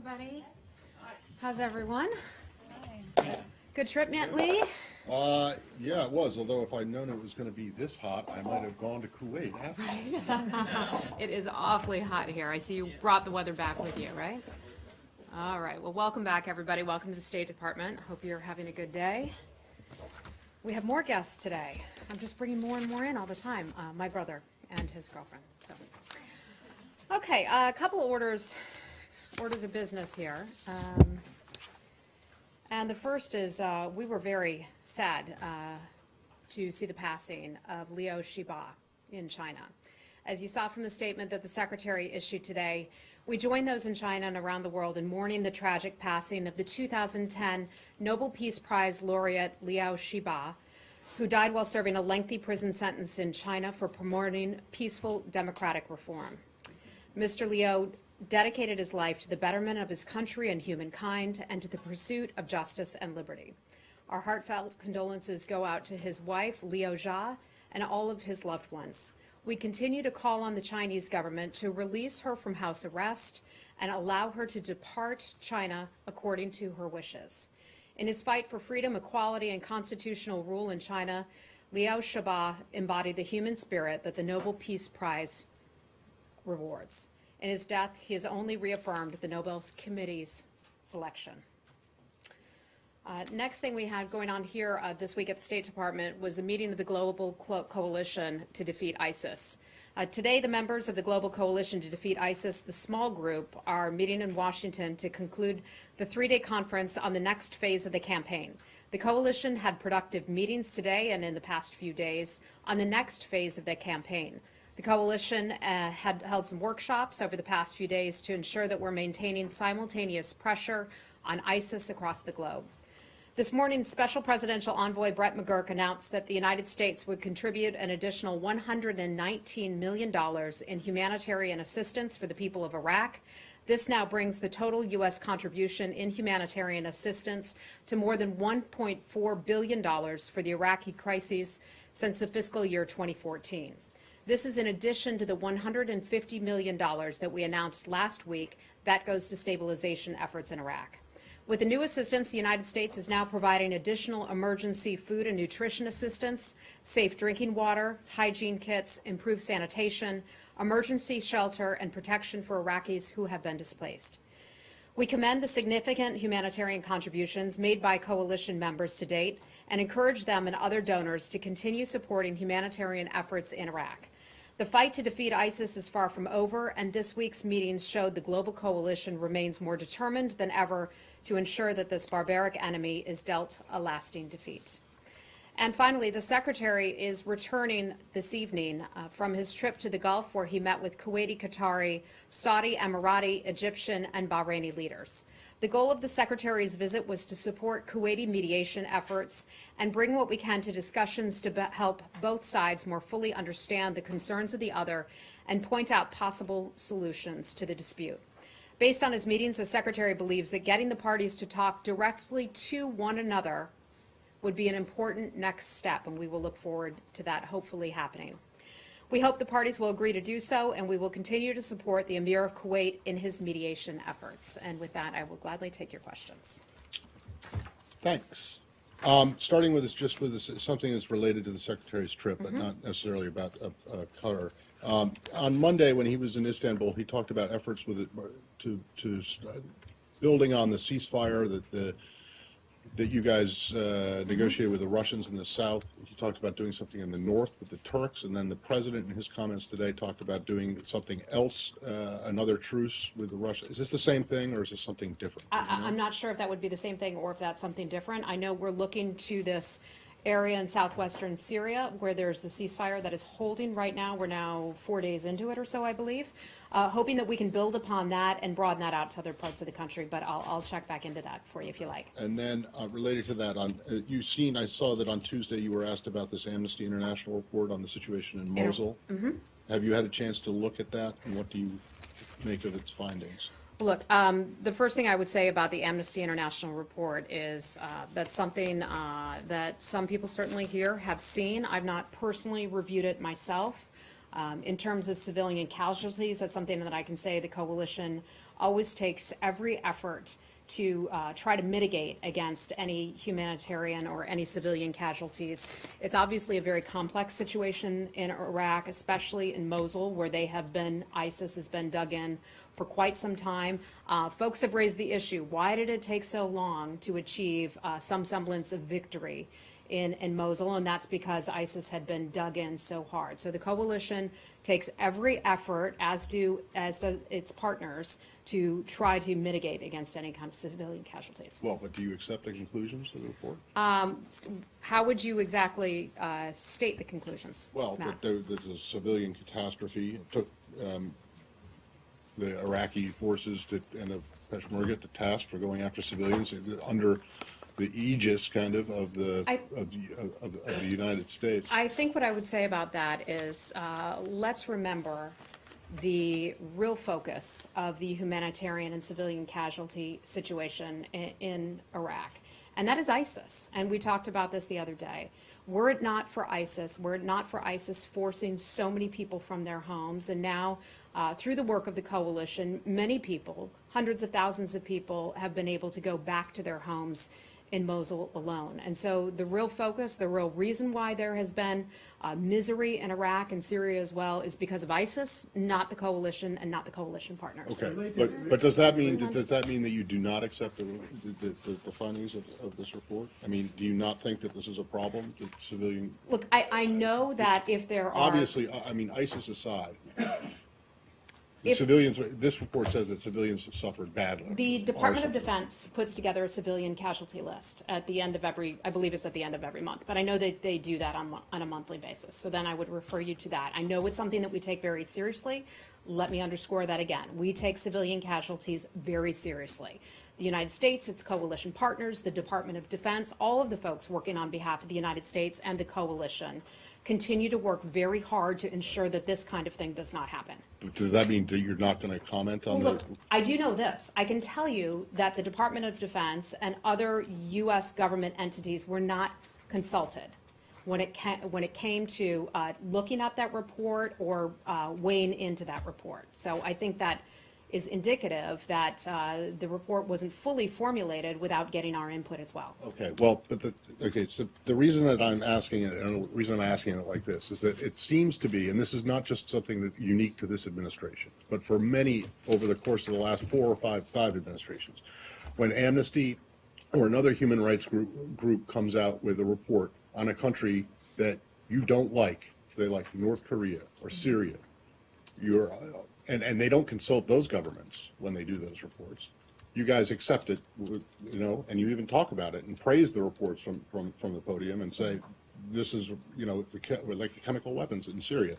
everybody. How's everyone? Good trip, Aunt Lee? Yeah, it was. Although if I'd known it was going to be this hot, I might have gone to Kuwait after. It is awfully hot here. I see you brought the weather back with you, right? All right. Well, welcome back, everybody. Welcome to the State Department. Hope you're having a good day. We have more guests today. I'm just bringing more and more in all the time. My brother and his girlfriend. So, okay, a couple of orders of business here. And the first is we were very sad to see the passing of Liu Xiba in China. As you saw from the statement that the Secretary issued today, we join those in China and around the world in mourning the tragic passing of the 2010 Nobel Peace Prize laureate Liu Xiba, who died while serving a lengthy prison sentence in China for promoting peaceful democratic reform. Mr. Liu dedicated his life to the betterment of his country and humankind and to the pursuit of justice and liberty. Our heartfelt condolences go out to his wife, Liu Jia, and all of his loved ones. We continue to call on the Chinese government to release her from house arrest and allow her to depart China according to her wishes. In his fight for freedom, equality, and constitutional rule in China, Liu Xiba embodied the human spirit that the Nobel Peace Prize rewards. In his death, he has only reaffirmed the Nobel Committee's selection. Next thing we had going on here this week at the State Department was the meeting of the Global Coalition to defeat ISIS. Today, the members of the Global Coalition to defeat ISIS, the small group, are meeting in Washington to conclude the three-day conference on the next phase of the campaign. The coalition had productive meetings today and in the past few days on the next phase of the campaign. The coalition had held some workshops over the past few days to ensure that we're maintaining simultaneous pressure on ISIS across the globe. This morning, Special Presidential Envoy Brett McGurk announced that the United States would contribute an additional $119 million in humanitarian assistance for the people of Iraq. This now brings the total U.S. contribution in humanitarian assistance to more than $1.4 billion for the Iraqi crises since the fiscal year 2014. This is in addition to the $150 million that we announced last week that goes to stabilization efforts in Iraq. With the new assistance, the United States is now providing additional emergency food and nutrition assistance, safe drinking water, hygiene kits, improved sanitation, emergency shelter, and protection for Iraqis who have been displaced. We commend the significant humanitarian contributions made by coalition members to date and encourage them and other donors to continue supporting humanitarian efforts in Iraq. The fight to defeat ISIS is far from over, and this week's meetings showed the global coalition remains more determined than ever to ensure that this barbaric enemy is dealt a lasting defeat. And finally, the Secretary is returning this evening from his trip to the Gulf, where he met with Kuwaiti, Qatari, Saudi, Emirati, Egyptian, and Bahraini leaders. The goal of the Secretary's visit was to support Kuwaiti mediation efforts and bring what we can to discussions to help both sides more fully understand the concerns of the other and point out possible solutions to the dispute. Based on his meetings, the Secretary believes that getting the parties to talk directly to one another would be an important next step, and we will look forward to that hopefully happening. We hope the parties will agree to do so, and we will continue to support the Emir of Kuwait in his mediation efforts. And with that, I will gladly take your questions. Thanks. Starting with something that's related to the Secretary's trip, but not necessarily about color. On Monday, when he was in Istanbul, he talked about efforts to building on the ceasefire that you guys negotiated with the Russians in the south. He talked about doing something in the north with the Turks, and then the president in his comments today talked about doing something else, another truce with the Russians. Is this the same thing, or is this something different? I'm not sure if that would be the same thing or if that's something different. I know we're looking to this area in southwestern Syria where there's the ceasefire that is holding right now. We're now 4 days into it or so, I believe, hoping that we can build upon that and broaden that out to other parts of the country. But I'll check back into that for you if you like. And then related to that, I saw that on Tuesday you were asked about this Amnesty International report on the situation in Mosul. Have you had a chance to look at that, and what do you make of its findings? Look, the first thing I would say about the Amnesty International report is that's something that some people certainly here have seen. I've not personally reviewed it myself. In terms of civilian casualties, that's something that I can say the coalition always takes every effort to try to mitigate against any humanitarian or any civilian casualties. It's obviously a very complex situation in Iraq, especially in Mosul, where ISIS has been dug in for quite some time. Folks have raised the issue, why did it take so long to achieve some semblance of victory in Mosul? And that's because ISIS had been dug in so hard. So the coalition takes every effort, as does its partners, to try to mitigate against any kind of civilian casualties. Well, but do you accept the conclusions of the report? How would you exactly state the conclusions, Well, Matt? there's a civilian catastrophe. It took the Iraqi forces and the Peshmerga to task for going after civilians under the aegis, kind of the United States. I think what I would say about that is let's remember the real focus of the humanitarian and civilian casualty situation in Iraq, and that is ISIS. And we talked about this the other day. Were it not for ISIS forcing so many people from their homes, and now through the work of the coalition, many people, hundreds of thousands of people, have been able to go back to their homes in Mosul alone. And so the real focus, the real reason why there has been misery in Iraq and Syria as well is because of ISIS, not the coalition and not the coalition partners. Okay, but does that mean that you do not accept the findings of this report? I mean, do you not think that this is a problem, the civilian? Look, I know that if there are... Obviously, I mean, ISIS aside, civilians, this report says that civilians have suffered badly. The Department of Defense puts together a civilian casualty list at the end of I believe it's at the end of every month, but I know that they do that on a monthly basis. So then I would refer you to that. I know it's something that we take very seriously. Let me underscore that again. We take civilian casualties very seriously. The United States, its coalition partners, the Department of Defense, all of the folks working on behalf of the United States and the coalition continue to work very hard to ensure that this kind of thing does not happen. Does that mean that you're not going to comment on Look, I do know this. I can tell you that the Department of Defense and other U.S. government entities were not consulted when it came to looking at that report or weighing into that report. So I think that is indicative that the report wasn't fully formulated without getting our input as well. Okay, well, but so the reason that I'm asking it, and the reason I'm asking it like this, is that it seems to be, and this is not just something that unique to this administration, but for many over the course of the last four or five administrations, when Amnesty or another human rights group comes out with a report on a country that you don't like, say like North Korea or Syria, and they don't consult those governments when they do those reports. You guys accept it, and you even talk about it and praise the reports from the podium and say, this is, like the chemical weapons in Syria.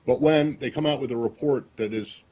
But when they come out with a report that is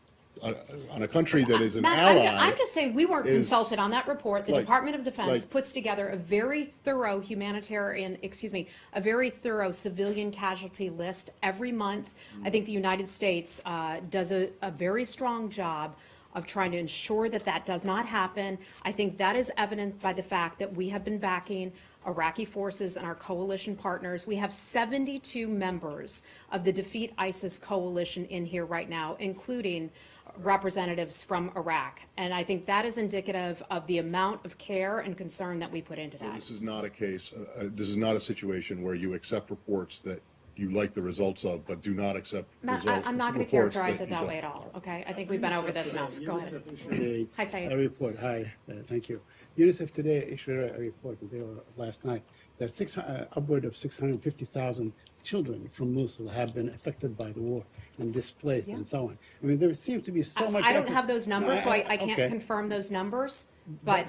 on a country that is an ally. I'm just saying we weren't consulted on that report. The Department of Defense like, puts together a very thorough a very thorough civilian casualty list every month. I think the United States does a very strong job of trying to ensure that that does not happen. I think that is evident by the fact that we have been backing Iraqi forces and our coalition partners. We have 72 members of the Defeat ISIS coalition in here right now, including representatives from Iraq. And I think that is indicative of the amount of care and concern that we put into that. So this is not a case, this is not a situation where you accept reports that you like the results of, but do not accept results. I'm not going to characterize it that way at all, okay? I think we've been over this enough. Go ahead. Hi, Syed. A report. Hi, thank you. UNICEF today issued a report last night that upward of 650,000 children from Mosul have been affected by the war and displaced and so on. I mean, there seems to be so much. I don't have those numbers, so I can't confirm those numbers. But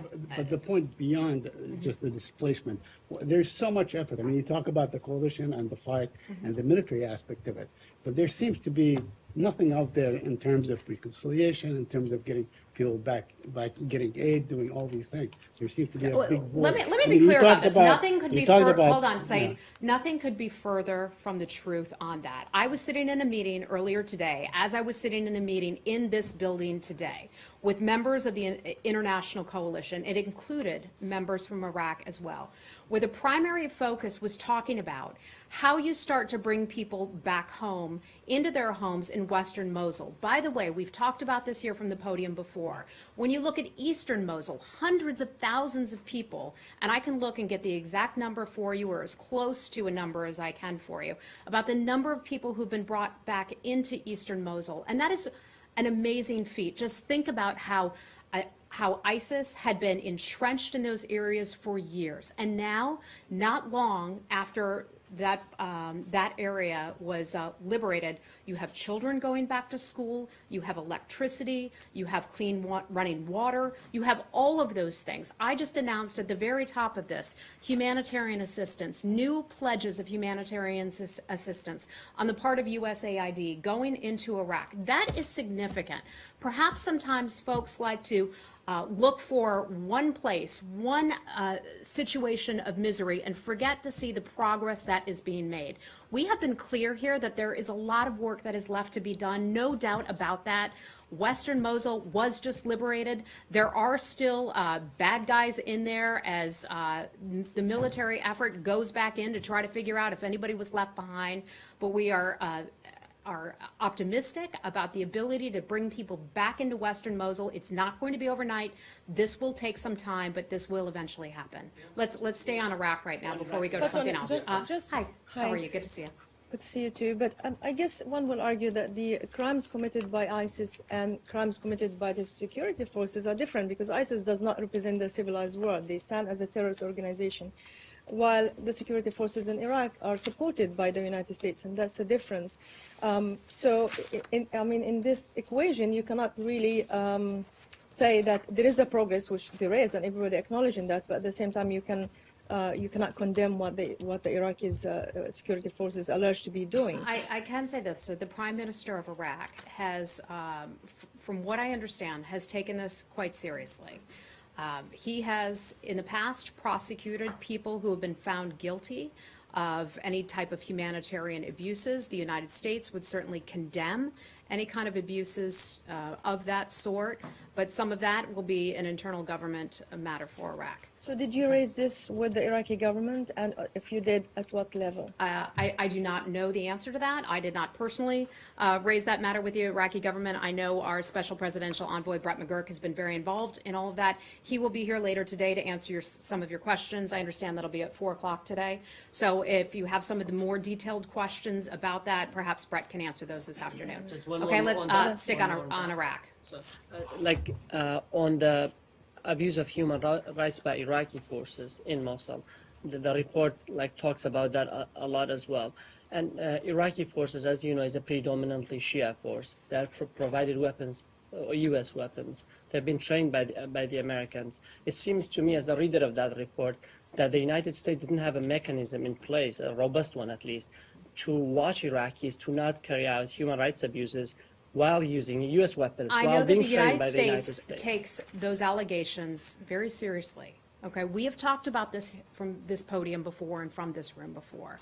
the point beyond just the displacement, there's so much effort. I mean, you talk about the coalition and the fight and the military aspect of it, but there seems to be nothing out there in terms of reconciliation, in terms of getting people back, like getting aid, doing all these things. There seems to be a big war. Let me be clear about this. Nothing could be further. Hold on, Said. Nothing could be further from the truth on that. I was sitting in a meeting earlier today, as I was sitting in a meeting in this building today, with members of the international coalition. It included members from Iraq as well, where the primary focus was talking about how you start to bring people back home into their homes in Western Mosul. By the way, we've talked about this here from the podium before. When you look at Eastern Mosul, hundreds of thousands of people, and I can look and get the exact number for you, or as close to a number as I can for you, about the number of people who've been brought back into Eastern Mosul. And that is an amazing feat. Just think about how ISIS had been entrenched in those areas for years. And now, not long after that area was liberated, you have children going back to school, you have electricity, you have clean running water, you have all of those things. I just announced at the very top of this humanitarian assistance, new pledges of humanitarian assistance on the part of USAID going into Iraq. That is significant. Perhaps sometimes folks like to look for one place, one situation of misery, and forget to see the progress that is being made. We have been clear here that there is a lot of work that is left to be done, no doubt about that. Western Mosul was just liberated. There are still bad guys in there as the military effort goes back in to try to figure out if anybody was left behind. But we are optimistic about the ability to bring people back into Western Mosul. It's not going to be overnight. This will take some time, but this will eventually happen. Let's stay on Iraq right now before we go to something else. Hi, how are you? Good to see you. Good to see you too. But I guess one will argue that the crimes committed by ISIS and crimes committed by the security forces are different, because ISIS does not represent the civilized world. They stand as a terrorist organization, while the security forces in Iraq are supported by the United States, and that's the difference. In this equation, you cannot really say that there is a progress, which there is, and everybody acknowledging that, but at the same time, you cannot condemn what the Iraqis security forces alleged to be doing. I can say this. So the Prime Minister of Iraq has, from what I understand, has taken this quite seriously. He has, in the past, prosecuted people who have been found guilty of any type of humanitarian abuses. The United States would certainly condemn any kind of abuses of that sort, but some of that will be an internal government matter for Iraq. So did you raise this with the Iraqi government, and if you did, at what level? I do not know the answer to that. I did not personally raise that matter with the Iraqi government. I know our special presidential envoy, Brett McGurk, has been very involved in all of that. He will be here later today to answer some of your questions. I understand that'll be at 4 o'clock today. So if you have some of the more detailed questions about that, perhaps Brett can answer those this afternoon. Okay, let's stick on Iraq. So, on the abuse of human rights by Iraqi forces in Mosul, the report talks about that a lot as well. And Iraqi forces, as you know, is a predominantly Shia force that provided weapons, U.S. weapons. They've been trained by the Americans. It seems to me, as a reader of that report, that the United States didn't have a mechanism in place, a robust one at least, to watch Iraqis to not carry out human rights abuses while using U.S. weapons, while being trained by the United States. Takes those allegations very seriously. Okay, we have talked about this from this podium before and from this room before.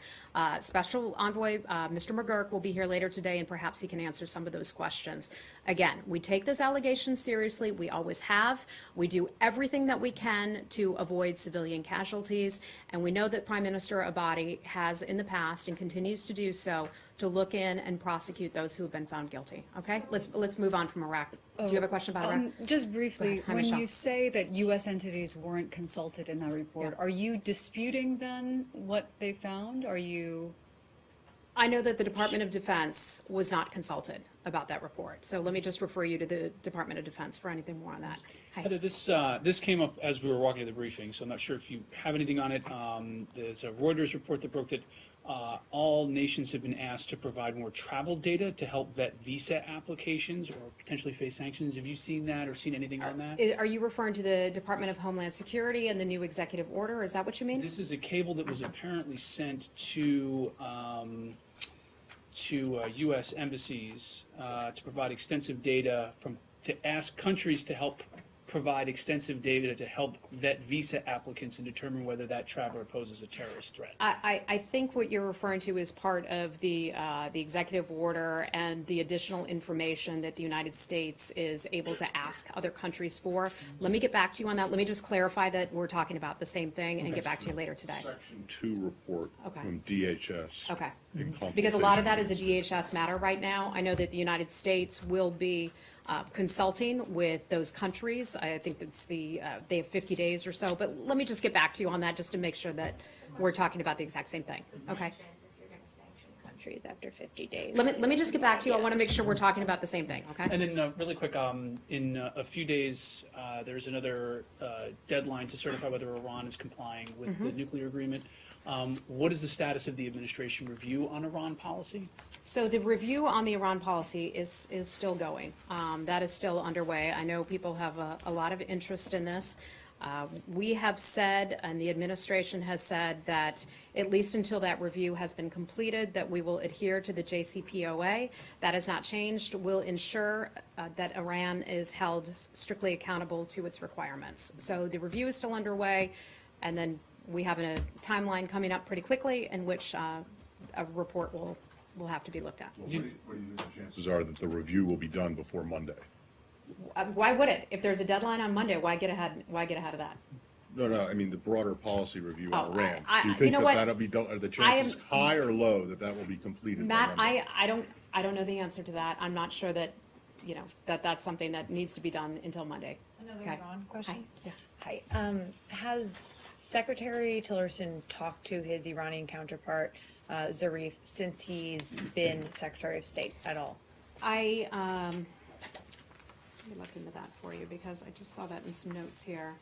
Special Envoy Mr. McGurk will be here later today, and perhaps he can answer some of those questions. Again, we take those allegations seriously. We always have. We do everything that we can to avoid civilian casualties, and we know that Prime Minister Abadi has in the past and continues to do so to look in and prosecute those who have been found guilty. Okay, let's move on from Iraq. Do you have a question about Iraq? Just briefly, Hi, when Michelle. you say that U.S. entities weren't consulted in that report, are you disputing then what they found? Are you? I know that the Department of Defense was not consulted about that report. So let me just refer you to the Department of Defense for anything more on that. Hi. Heather, this came up as we were walking to the briefing, so I'm not sure if you have anything on it. There's a Reuters report that broke that all nations have been asked to provide more travel data to help vet visa applications or potentially face sanctions. Have you seen that or seen anything on that? Are you referring to the Department of Homeland Security and the new executive order? Is that what you mean? This is a cable that was apparently sent to U.S. embassies to provide extensive data to ask countries to help provide extensive data to help vet visa applicants and determine whether that traveler poses a terrorist threat. I think what you're referring to is part of the executive order and the additional information that the United States is able to ask other countries for. Let me get back to you on that. Let me just clarify that we're talking about the same thing and get back to you later today. Section 2 report Okay. from DHS. Okay. in Because a lot of that consultation. is a DHS matter right now. I know that the United States will be consulting with those countries. I think it's they have 50 days or so, but let me just get back to you on that just to make sure that we're talking about the exact same thing. Okay. Sanctions, if you're going to sanction countries after 50 days. Let me just get back to you. I want to make sure we're talking about the same thing, okay? And then really quick, in a few days, there's another deadline to certify whether Iran is complying with the nuclear agreement. What is the status of the administration review on Iran policy? So the review on the Iran policy is still going. That is still underway. I know people have a lot of interest in this. We have said, and the administration has said, that at least until that review has been completed, that we will adhere to the JCPOA. That has not changed. We'll ensure that Iran is held strictly accountable to its requirements. So the review is still underway, and then we have a timeline coming up pretty quickly in which a report will have to be looked at. What do you think the chances are that the review will be done before Monday? Why would it? If there's a deadline on Monday, why get ahead of that? No, I mean the broader policy review on Oh, Iran. I- Do you you think know that what? that'll be done, are the I am- chances high or low that that will be completed by Matt, Monday? I don't know the answer to that. I'm not sure that, that's something that needs to be done until Monday. Another Okay. Iran question. Hi. Yeah. Hi. Has Secretary Tillerson talked to his Iranian counterpart, Zarif, since he's been Secretary of State at all? Let me look into that for you because I just saw that in some notes here.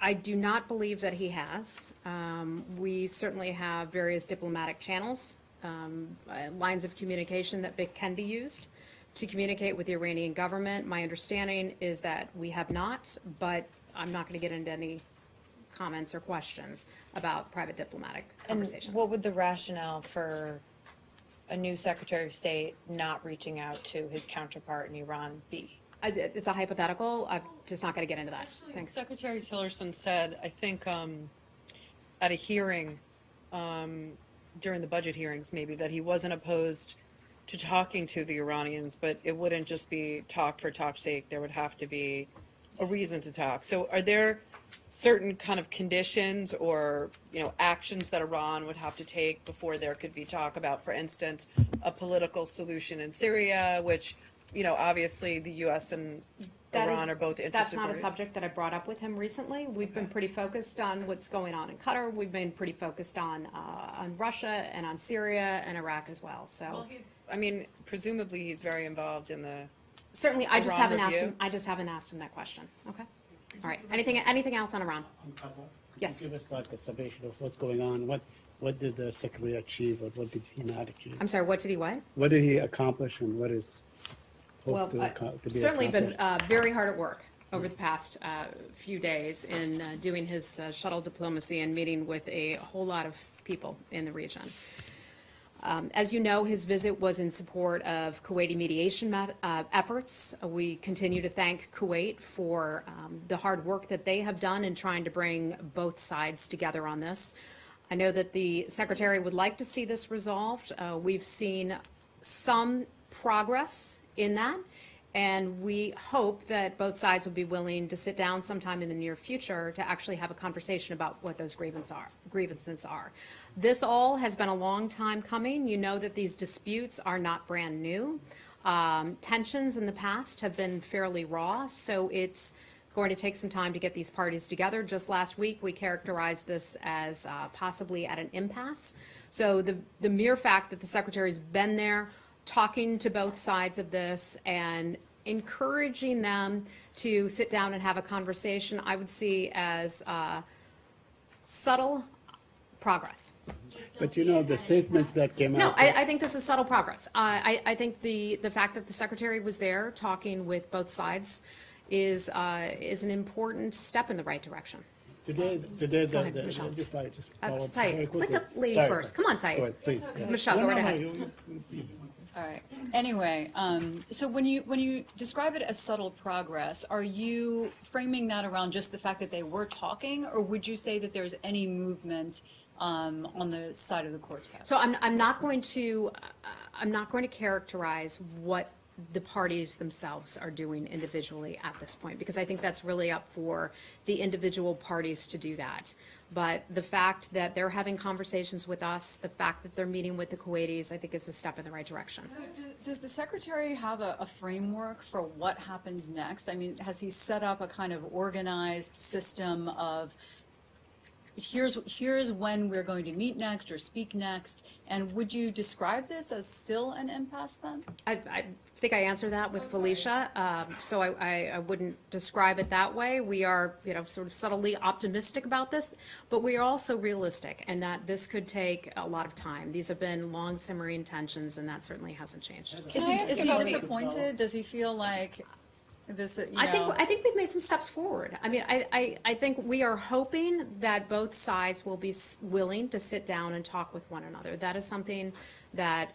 I do not believe that he has. We certainly have various diplomatic channels, lines of communication that can be used to communicate with the Iranian government. My understanding is that we have not, but I'm not going to get into any comments or questions about private diplomatic conversations. And what would the rationale for a new Secretary of State not reaching out to his counterpart in Iran be? It's a hypothetical. I'm just not going to get into that. Thanks. Secretary Tillerson said, I think, at a hearing, during the budget hearings maybe, that he wasn't opposed to talking to the Iranians, but it wouldn't just be talk for talk's sake. There would have to be a reason to talk. So are there certain kind of conditions or, actions that Iran would have to take before there could be talk about, for instance, a political solution in Syria, which, obviously the U.S. and Iran are both interested That's not a parties? subject that I brought up with him recently. We've been pretty focused on what's going on in Qatar. We've been pretty focused on Russia and on Syria and Iraq as well. So Presumably he's very involved in the. certainly, I just Iran haven't asked review? him. I just haven't asked him that question. Okay. All right. Anything else on Iran? Yes. Give us like a summation of what's going on. What did the secretary achieve, or what did he not achieve? I'm sorry. What did he what? What did he accomplish, and what is Well, hoped to be certainly been accomplished? very hard at work over the past few days in doing his shuttle diplomacy and meeting with a whole lot of people in the region. As you know, his visit was in support of Kuwaiti mediation efforts. We continue to thank Kuwait for the hard work that they have done in trying to bring both sides together on this. I know that the Secretary would like to see this resolved. We've seen some progress in that, and we hope that both sides would be willing to sit down sometime in the near future to actually have a conversation about what those grievances are. This all has been a long time coming. You know that these disputes are not brand new. Tensions in the past have been fairly raw, so it's going to take some time to get these parties together. Just last week, we characterized this as possibly at an impasse. So the mere fact that the Secretary's been there, talking to both sides of this and encouraging them to sit down and have a conversation, I would see as subtle progress. But the statements that came No, out. I think this is subtle progress. I think the fact that the Secretary was there talking with both sides is an important step in the right direction. Today, Go ahead, Michelle. just follow up Saeed, very let quickly. the lady Sorry, first. sorry. Come on, Saeed. Go ahead, please. Michelle, go right ahead. You- All right. Anyway, so when you describe it as subtle progress, are you framing that around just the fact that they were talking, or would you say that there's any movement on the side of the Quartet? So I'm not going to characterize what the parties themselves are doing individually at this point, because I think that's really up for the individual parties to do that. But the fact that they're having conversations with us, the fact that they're meeting with the Kuwaitis, I think is a step in the right direction. So does the Secretary have a framework for what happens next? I mean, has he set up a kind of organized system of here's when we're going to meet next or speak next? And would you describe this as still an impasse then? I think I answered that with Felicia, so I wouldn't describe it that way. We are, sort of subtly optimistic about this, but we are also realistic, and that this could take a lot of time. These have been long simmering tensions, and that certainly hasn't changed. Is he disappointed? Does he feel like this, I think we've made some steps forward. I mean, I think we are hoping that both sides will be willing to sit down and talk with one another. That is something that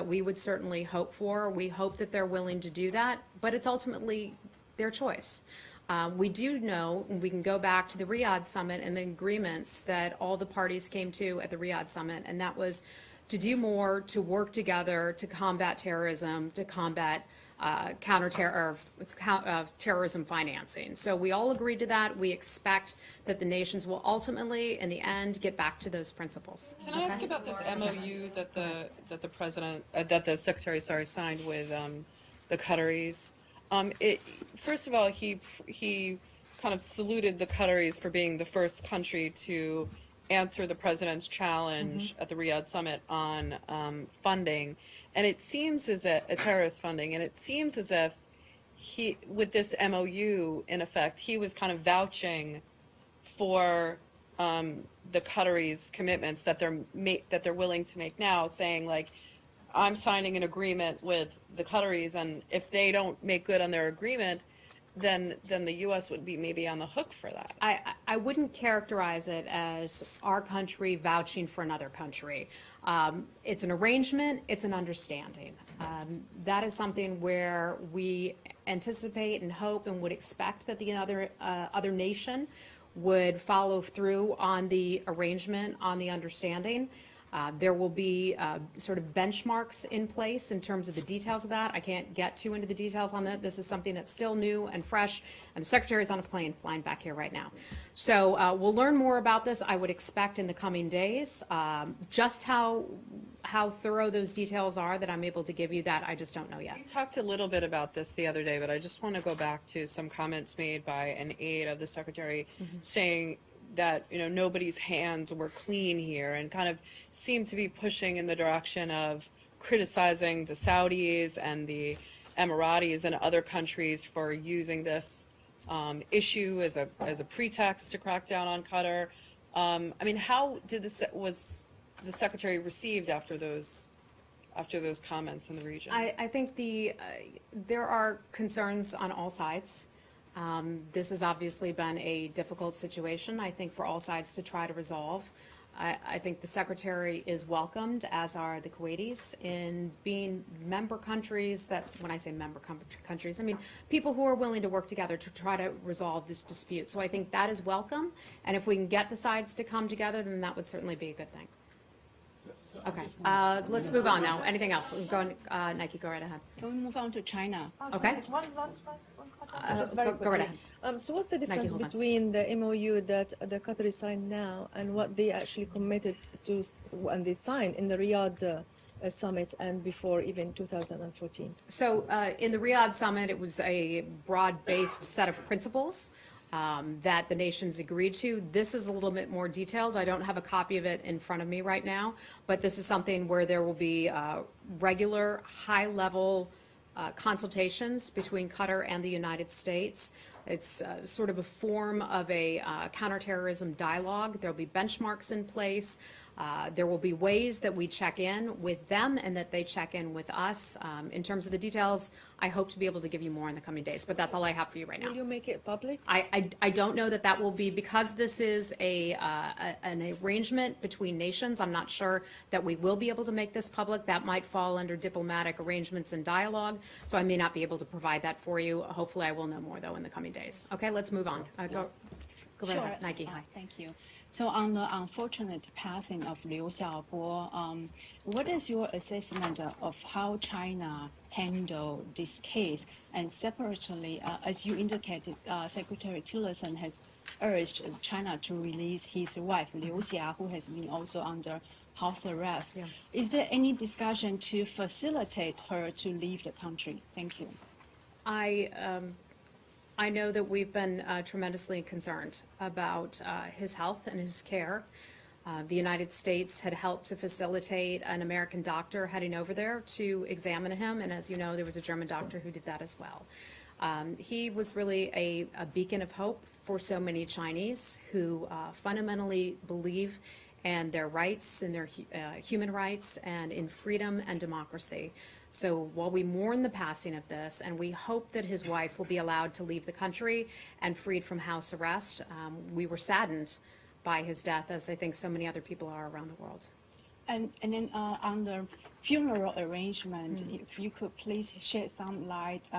we would certainly hope for. We hope that they're willing to do that, but it's ultimately their choice. We do know, and we can go back to the Riyadh summit and the agreements that all the parties came to at the Riyadh summit, and that was to do more, to work together, to combat terrorism, to combat terrorism financing. So we all agreed to that. We expect that the nations will ultimately, in the end, get back to those principles. Can I ask about this MOU that the president, that the secretary, signed with the Qataris? First of all, he kind of saluted the Qataris for being the first country to answer the president's challenge at the Riyadh summit on funding, and it seems as if terrorist funding, and it seems as if he, with this MOU in effect, he was kind of vouching for the Qataris' commitments that they're willing to make now, saying like, I'm signing an agreement with the Qataris, and if they don't make good on their agreement, then the U.S. would be maybe on the hook for that. I wouldn't characterize it as our country vouching for another country. It's an arrangement, it's an understanding. That is something where we anticipate and hope and would expect that the other nation would follow through on the arrangement, on the understanding. There will be sort of benchmarks in place in terms of the details of that. I can't get too into the details on that. This is something that's still new and fresh, and the Secretary's on a plane flying back here right now. So we'll learn more about this, I would expect, in the coming days. Just how thorough those details are that I'm able to give you, that I just don't know yet. We talked a little bit about this the other day, but I just want to go back to some comments made by an aide of the Secretary saying that nobody's hands were clean here, and kind of seemed to be pushing in the direction of criticizing the Saudis and the Emiratis and other countries for using this issue as a pretext to crack down on Qatar. I mean, how was the Secretary received after those comments in the region? I think there are concerns on all sides. This has obviously been a difficult situation, I think, for all sides to try to resolve. I think the Secretary is welcomed, as are the Kuwaitis, in being member countries that, when I say member countries, I mean people who are willing to work together to try to resolve this dispute. So I think that is welcome, and if we can get the sides to come together, then that would certainly be a good thing. Okay, let's move on now. Anything else? Nike, go right ahead. Can we move on to China? Okay. One last one. Just Go very right quickly. ahead. So what's the difference hold on. between the MOU that the Qataris signed now and what they actually committed to and they signed in the Riyadh summit and before even 2014? So in the Riyadh summit, it was a broad-based set of principles that the nations agreed to. This is a little bit more detailed. I don't have a copy of it in front of me right now, but this is something where there will be regular, high-level consultations between Qatar and the United States. It's sort of a form of a counterterrorism dialogue. There'll be benchmarks in place. There will be ways that we check in with them and that they check in with us. In terms of the details, I hope to be able to give you more in the coming days, but that's all I have for you right now. Will you make it public? I don't know that that will be, because this is an arrangement between nations, I'm not sure that we will be able to make this public. That might fall under diplomatic arrangements and dialogue, so I may not be able to provide that for you. Hopefully I will know more, though, in the coming days. Okay, let's move on. Go right Sure. ahead, Nike. Hi. Thank you. So on the unfortunate passing of Liu Xiaobo, what is your assessment of how China handled this case? And separately, as you indicated, Secretary Tillerson has urged China to release his wife, Liu Xia, who has been also under house arrest. Yeah. Is there any discussion to facilitate her to leave the country? Thank you. I know that we've been tremendously concerned about his health and his care. The United States had helped to facilitate an American doctor heading over there to examine him, and as you know, there was a German doctor who did that as well. He was really a beacon of hope for so many Chinese who fundamentally believe in their rights, in their human rights, and in freedom and democracy. So while we mourn the passing of this, and we hope that his wife will be allowed to leave the country and freed from house arrest, we were saddened by his death, as I think so many other people are around the world. And then on the funeral arrangement, if you could please shed some light,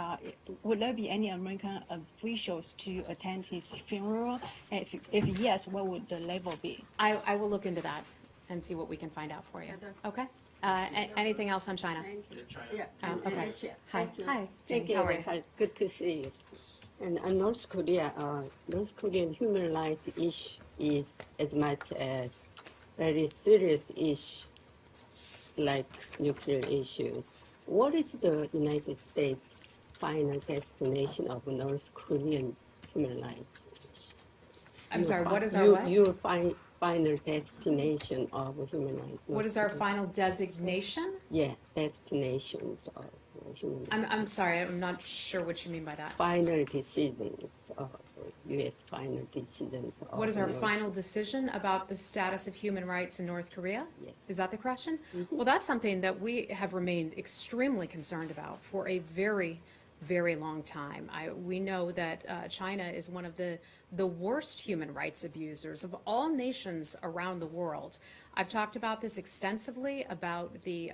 would there be any American officials to attend his funeral? If yes, what would the level be? I will look into that and see what we can find out for you. Okay? Anything else on China? Yeah. Okay. Hi. Hi. Thank you. How are you? Hi. Good to see you. And North Korea, North Korean human rights issue is as much as very serious issue like nuclear issues. What is the United States final destination of North Korean human rights? I'm sorry, what is our what? Your final destination of human rights. What is our final designation? Yeah, destinations of human rights. I'm sorry, I'm not sure what you mean by that. Final decisions of U.S. final decisions. Of What is our North- final decision about the status of human rights in North Korea? Yes. Is that the question? Well, that's something that we have remained extremely concerned about for a very, very long time. We know that China is one of the worst human rights abusers of all nations around the world. I've talked about this extensively, about the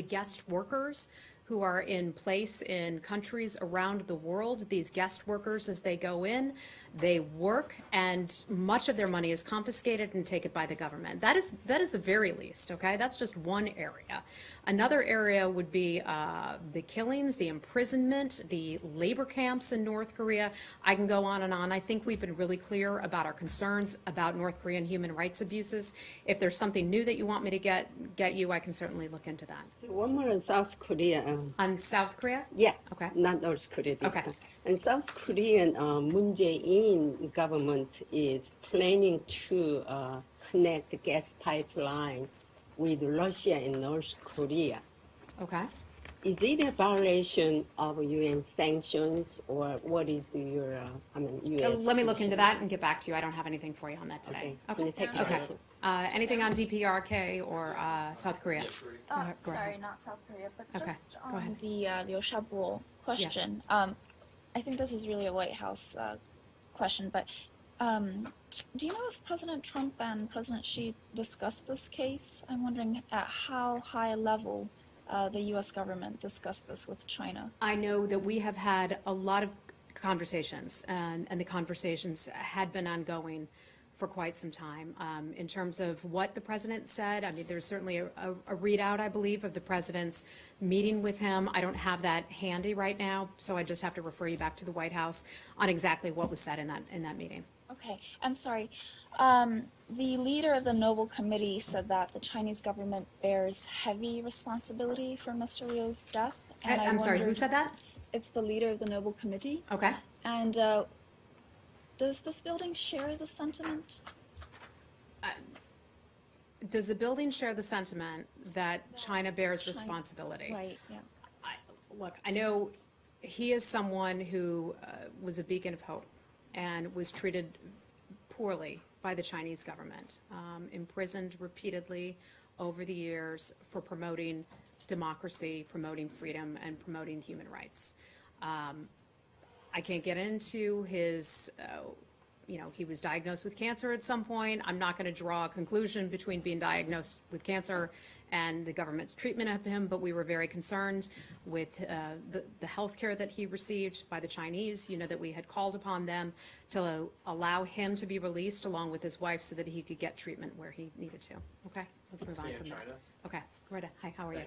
guest workers who are in place in countries around the world. These guest workers, as they go in, they work, and much of their money is confiscated and taken by the government. That is the very least, okay? That's just one area. Another area would be the killings, the imprisonment, the labor camps in North Korea. I can go on and on. I think we've been really clear about our concerns about North Korean human rights abuses. If there's something new that you want me to get you, I can certainly look into that. One more on South Korea. On South Korea? Yeah. Okay. Not North Korea. this Okay. time. And South Korean Moon Jae-in government is planning to connect the gas pipeline with Russia and North Korea. Okay. Is it a violation of UN sanctions, or what is your, U.S. Let me look position? into that and get back to you. I don't have anything for you on that today. Okay. Can you take Okay. action? Anything on DPRK or South Korea? Go ahead. Sorry, not South Korea, but Okay, just go on ahead. the Liu Xiaobo question. I think this is really a White House question, but do you know if President Trump and President Xi discussed this case? I'm wondering at how high a level the U.S. government discussed this with China. I know that we have had a lot of conversations, and the conversations had been ongoing for quite some time. In terms of what the president said, I mean, there's certainly a readout, I believe, of the president's meeting with him. I don't have that handy right now, so I just have to refer you back to the White House on exactly what was said in that meeting. Okay, and sorry, the leader of the Nobel Committee said that the Chinese government bears heavy responsibility for Mr. Liu's death. And I I'm sorry, who wondered- said that? It's the leader of the Nobel Committee. Okay. And does this building share the sentiment? Does the building share the sentiment that China bears responsibility? Right, yeah. Look, I know he is someone who was a beacon of hope and was treated poorly by the Chinese government, imprisoned repeatedly over the years for promoting democracy, promoting freedom, and promoting human rights. I can't get into his, he was diagnosed with cancer at some point. I'm not going to draw a conclusion between being diagnosed with cancer and the government's treatment of him, but we were very concerned with the health care that he received by the Chinese, that we had called upon them to allow him to be released along with his wife so that he could get treatment where he needed to. Okay, let's move on from there. Okay, Greta, hi, how are you?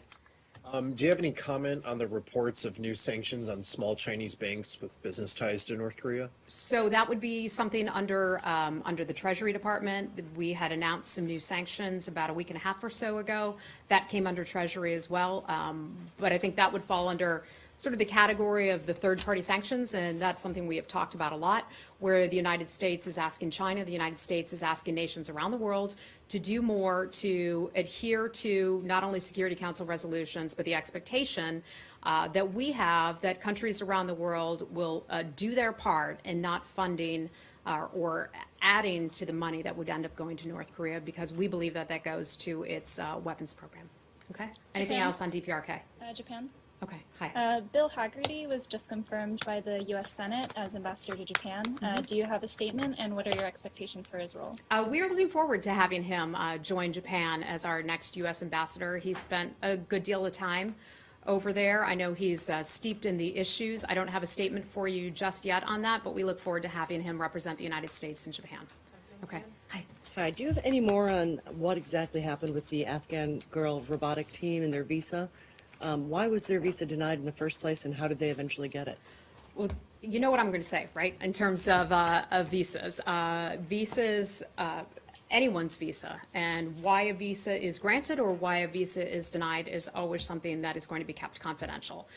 Do you have any comment on the reports of new sanctions on small Chinese banks with business ties to North Korea? So that would be something under the Treasury Department. We had announced some new sanctions about a week and a half or so ago. That came under Treasury as well. But I think that would fall under sort of the category of the third-party sanctions, and that's something we have talked about a lot, where the United States is asking China, the United States is asking nations around the world to do more to adhere to not only Security Council resolutions, but the expectation that we have that countries around the world will do their part in not funding or adding to the money that would end up going to North Korea, because we believe that that goes to its weapons program. Okay? Anything else on DPRK? Japan. Okay, hi. Bill Hagerty was just confirmed by the U.S. Senate as ambassador to Japan. Do you have a statement, and what are your expectations for his role? We are looking forward to having him join Japan as our next U.S. ambassador. He spent a good deal of time over there. I know he's steeped in the issues. I don't have a statement for you just yet on that, but we look forward to having him represent the United States in Japan. Okay, hi. Hi, do you have any more on what exactly happened with the Afghan girl robotic team and their visa? Why was their visa denied in the first place, and how did they eventually get it? Well, you know what I'm going to say, right? In terms of visas, anyone's visa, and why a visa is granted or why a visa is denied is always something that is going to be kept confidential.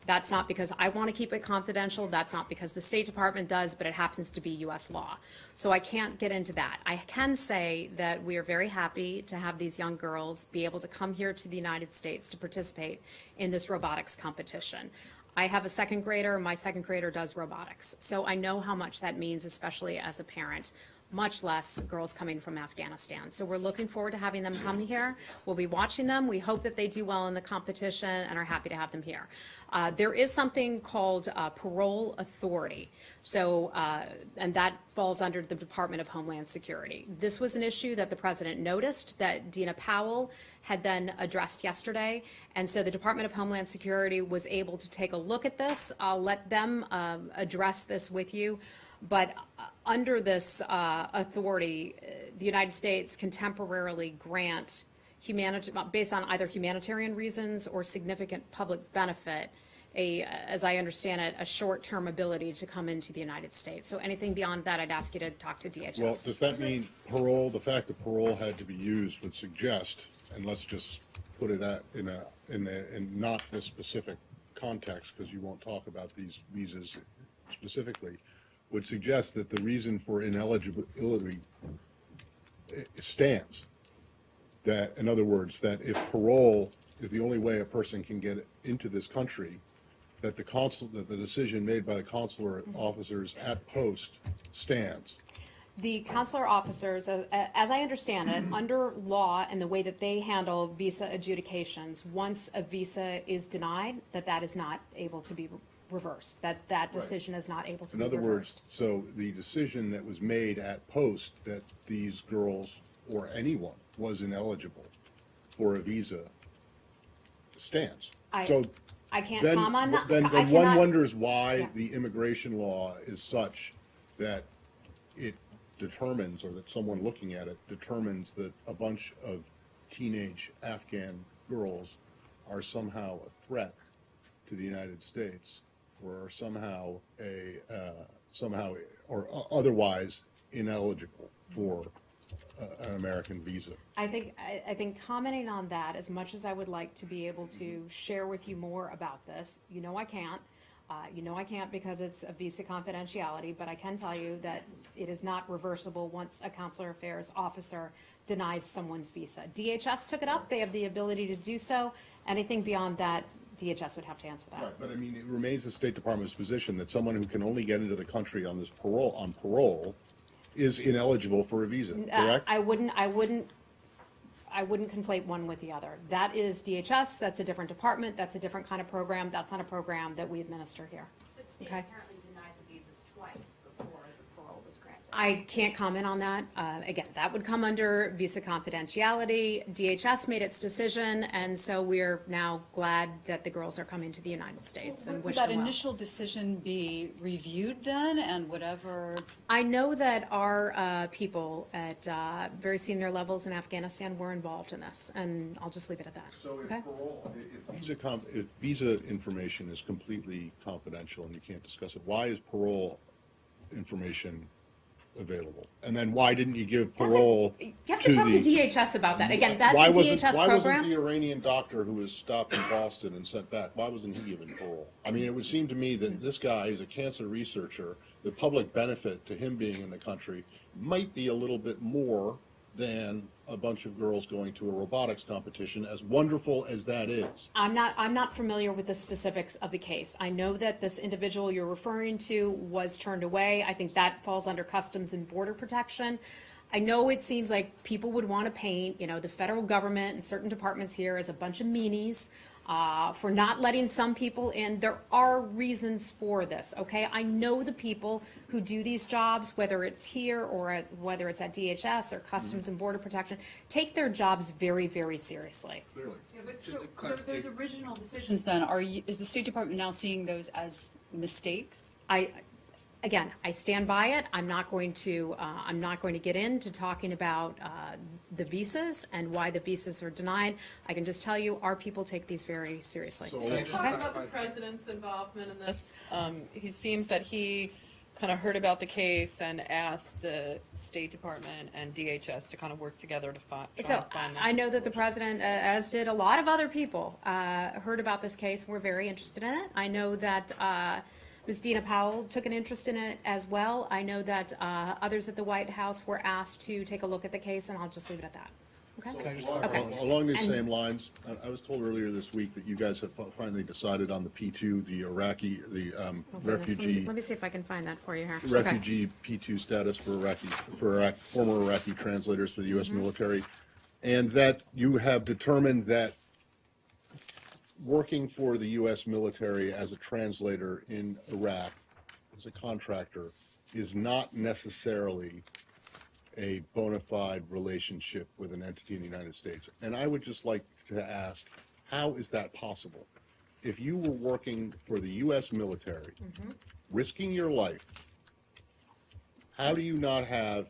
That's not because I want to keep it confidential. That's not because the State Department does, but it happens to be U.S. law. So I can't get into that. I can say that we are very happy to have these young girls be able to come here to the United States to participate in this robotics competition. I have a second grader. My second grader does robotics. So I know how much that means, especially as a parent, much less girls coming from Afghanistan. So we're looking forward to having them come here. We'll be watching them. We hope that they do well in the competition and are happy to have them here. There is something called parole authority. So, and that falls under the Department of Homeland Security. This was an issue that the president noticed that Dina Powell had then addressed yesterday. And so the Department of Homeland Security was able to take a look at this. I'll let them address this with you. But under this authority, the United States can temporarily grant based on either humanitarian reasons or significant public benefit, as I understand it, a short-term ability to come into the United States. So anything beyond that, I'd ask you to talk to DHS. Well, does that mean parole, the fact that parole had to be used would suggest, and let's just put it in not this specific context, because you won't talk about these visas specifically, would suggest that the reason for ineligibility stands. That, in other words, that if parole is the only way a person can get into this country, that the decision made by the consular officers at post stands. The consular officers, as I understand it, under law and the way that they handle visa adjudications, once a visa is denied, that is not able to be reversed, that decision is not able to be reversed. In other words, so the decision that was made at post that these girls or anyone was ineligible for a visa stands. I can't comment on that. Then one wonders why the immigration law is such that it determines, or that someone looking at it determines, that a bunch of teenage Afghan girls are somehow a threat to the United States, or are somehow or otherwise ineligible for an American visa. I think commenting on that, as much as I would like to be able to share with you more about this, I can't. I can't because it's a visa confidentiality, but I can tell you that it is not reversible once a consular affairs officer denies someone's visa. DHS took it up. They have the ability to do so. Anything beyond that, DHS would have to answer that. Right, but I mean, it remains the State Department's position that someone who can only get into the country on parole is ineligible for a visa, correct? I wouldn't conflate one with the other. That is DHS, that's a different department, that's a different kind of program, that's not a program that we administer here. But state Okay. apparently denied the visas twice before the parole was granted. I can't comment on that. Again, that would come under visa confidentiality. DHS made its decision, and so we're now glad that the girls are coming to the United States and Would wish that them well. initial decision be reviewed then, and whatever? I know that our people at very senior levels in Afghanistan were involved in this, and I'll just leave it at that. So if Okay? parole, if visa information is completely confidential and you can't discuss it, why is parole information available? And then why didn't you give parole You have to talk to the? DHS about that. Again, that's Why a wasn't DHS Why wasn't the program. Iranian doctor who was stopped in Boston and sent back, why wasn't he given parole? I mean, it would seem to me that this guy is a cancer researcher. The public benefit to him being in the country might be a little bit more than a bunch of girls going to a robotics competition, as wonderful as that is. I'm not familiar with the specifics of the case. I know that this individual you're referring to was turned away. I think that falls under Customs and Border Protection. I know it seems like people would want to paint, the federal government and certain departments here as a bunch of meanies for not letting some people in. There are reasons for this, okay? I know the people who do these jobs, whether it's here or whether it's at DHS or Customs and Border Protection, take their jobs very, very seriously. Clearly. Yeah, but so those original decisions then, is the State Department now seeing those as mistakes? Again, I stand by it. I'm not going to get into talking about the visas and why the visas are denied. I can just tell you, our people take these very seriously. So- Can you talk about the president's involvement in this? He seems that he kind of heard about the case and asked the State Department and DHS to kind of work together to try So and find that. I know that the president, as did a lot of other people, heard about this case. We're very interested in it. I know that Ms. Dina Powell took an interest in it as well. I know that others at the White House were asked to take a look at the case, and I'll just leave it at that. Okay? Along these And- same lines, I was told earlier this week that you guys have finally decided on the P2, the Iraqi, Oh, goodness. refugee. Let me see if I can find that for you here. Okay. Refugee P2 status for former Iraqi translators for the U.S. Mm-hmm. military, and that you have determined that working for the U.S. military as a translator in Iraq, as a contractor, is not necessarily a bona fide relationship with an entity in the United States. And I would just like to ask, how is that possible? If you were working for the U.S. military, risking your life, how do you not have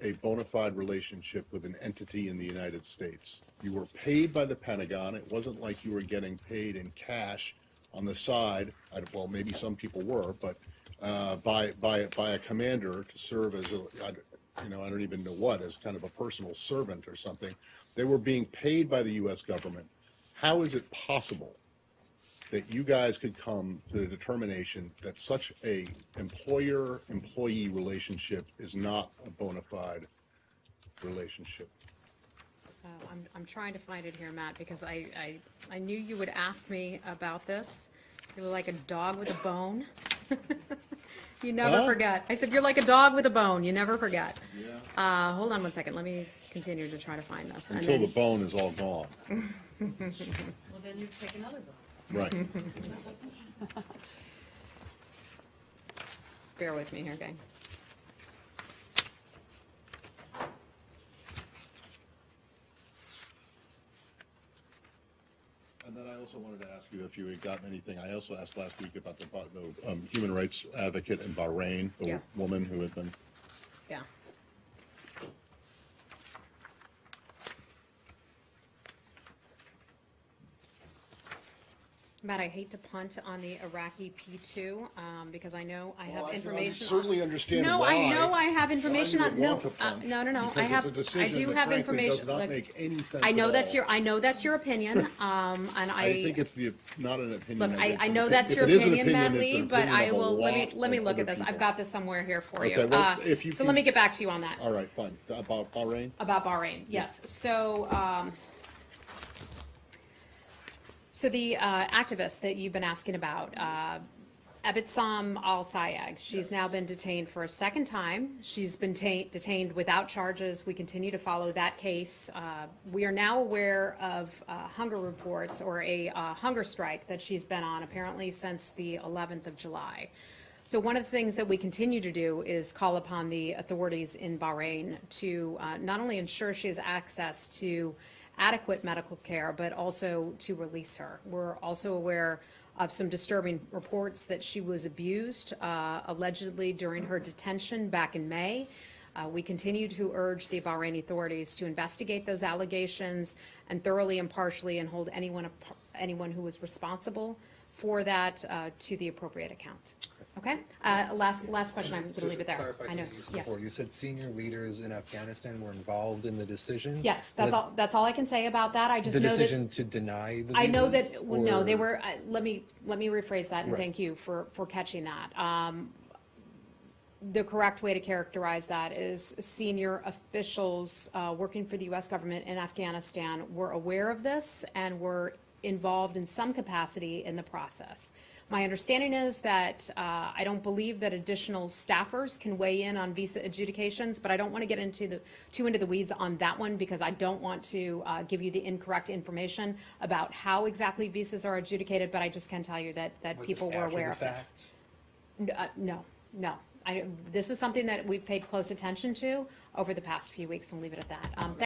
a bona fide relationship with an entity in the United States? You were paid by the Pentagon. It wasn't like you were getting paid in cash on the side. Well, maybe some people were, but by a commander to serve as I don't even know what, as kind of a personal servant or something. They were being paid by the U.S. government. How is it possible that you guys could come to the determination that such a employer-employee relationship is not a bona fide relationship? I'm trying to find it here, Matt, because I knew you would ask me about this. You're like a dog with a bone. You never forget. I said, you're like a dog with a bone. You never forget. Yeah. Hold on one second. Let me continue to try to find this. And Until then- the bone is all gone. Well, then you take another vote. Right. Bear with me here, gang. And then I also wanted to ask you if you had gotten anything. I also asked last week about the human rights advocate in Bahrain, the Yeah. woman who had been. Yeah. Matt, I hate to punt on the Iraqi P2 because I know I have information. I certainly understand No, why. I know I have information why on. you would No, want to punt, no. I because have. it's a decision I do that have frankly information. does not Look, make any sense I know at that's all. your. I know that's your opinion. And I think it's not an opinion. Look, it's I an know opi- that's if your it is an opinion, Matt it's an Lee, but opinion I of a will, let me lot look of at this. other I've got this somewhere here for Okay, you. well, if you So can- let me get back to you on that. All right, fine. About Bahrain? About Bahrain, yes. So the activist that you've been asking about, Ebitsam Al-Sayeg. She's now been detained for a second time. She's been detained without charges. We continue to follow that case. We are now aware of hunger reports or a hunger strike that she's been on apparently since the 11th of July. So one of the things that we continue to do is call upon the authorities in Bahrain to not only ensure she has access to adequate medical care, but also to release her. We're also aware of some disturbing reports that she was abused, allegedly during her detention back in May. We continue to urge the Bahraini authorities to investigate those allegations and thoroughly, impartially, and hold anyone who was responsible for that to the appropriate account. Okay. Last question. I'm going to leave it there. Clarify I know. something you said Yes. before. You said senior leaders in Afghanistan were involved in the decision. Yes, that's all. That's all I can say about that. I just The know decision that to deny the visas. I know that. Well, no, they or- were. Let me rephrase that, and Right. thank you for catching that. The correct way to characterize that is senior officials working for the U.S. government in Afghanistan were aware of this and were involved in some capacity in the process. My understanding is that I don't believe that additional staffers can weigh in on visa adjudications, but I don't want to get too into the weeds on that one because I don't want to give you the incorrect information about how exactly visas are adjudicated, but I just can tell you that Was people it were after aware the of this. fact? No. This is something that we've paid close attention to over the past few weeks, and leave it at that.